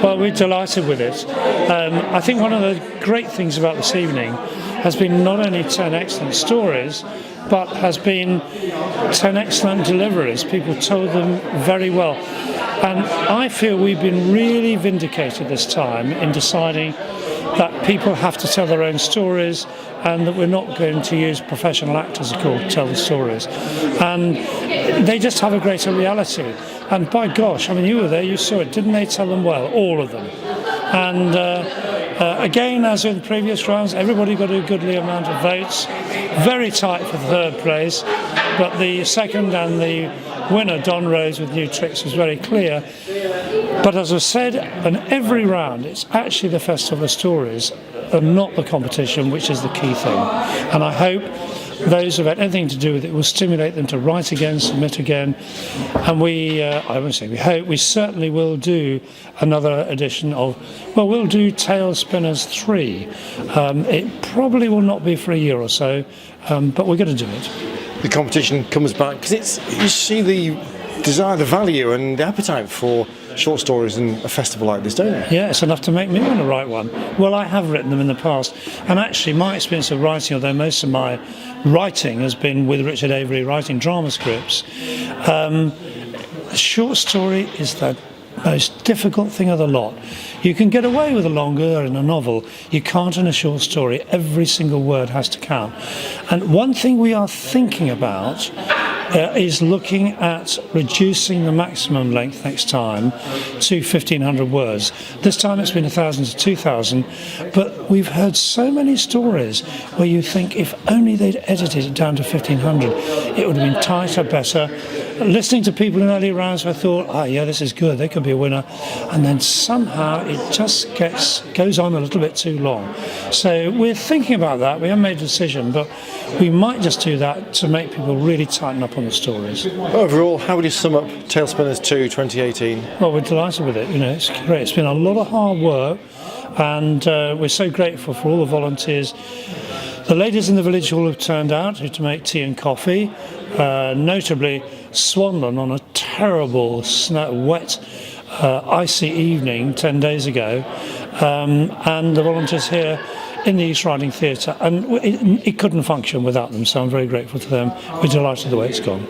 Well, we're delighted with it. I think one of the great things about this evening has been not only 10 excellent stories, but has been 10 excellent deliveries. People told them very well. And I feel we've been really vindicated this time in deciding that people have to tell their own stories and that we're not going to use professional actors to tell the stories. And they just have a greater reality. And by gosh, I mean, you were there, you saw it. Didn't they tell them well? All of them. And again, as in previous rounds, everybody got a goodly amount of votes. Very tight for the third place. But the second and the winner, Don Rose with New Tricks, was very clear. But as I said, in every round, it's actually the Festival of Stories and not the competition, which is the key thing. And I hope those who have had anything to do with it will stimulate them to write again, submit again. And I won't say we hope, we certainly will do another edition of, well, we'll do Tail Spinners 3. It probably will not be for a year or so, but we're going to do it. The competition comes back because you see the desire, the value and the appetite for short stories in a festival like this, don't you? Yeah, it's enough to make me want to write one. Well, I have written them in the past, and actually my experience of writing, although most of my writing has been with Richard Avery writing drama scripts, a short story is the most difficult thing of the lot. You can get away with a longer in a novel. You can't in a short story. Every single word has to count. And one thing we are thinking about is looking at reducing the maximum length next time to 1,500 words. This time it's been 1,000 to 2,000, but we've heard so many stories where you think if only they'd edited it down to 1,500, it would have been tighter, better. Listening to people in early rounds, I thought, yeah, this is good, they could be a winner. And then somehow it just goes on a little bit too long. So we're thinking about that. We haven't made a decision, but we might just do that to make people really tighten up on the stories. Overall, how would you sum up Tail Spinners 2 2018? Well, we're delighted with it. It's great. It's been a lot of hard work, and we're so grateful for all the volunteers. The ladies in the village hall have turned out to make tea and coffee, notably Swanland on a terrible, wet, icy evening 10 days ago, and the volunteers here in the East Riding Theatre, and it couldn't function without them, so I'm very grateful to them. We're delighted the way it's gone.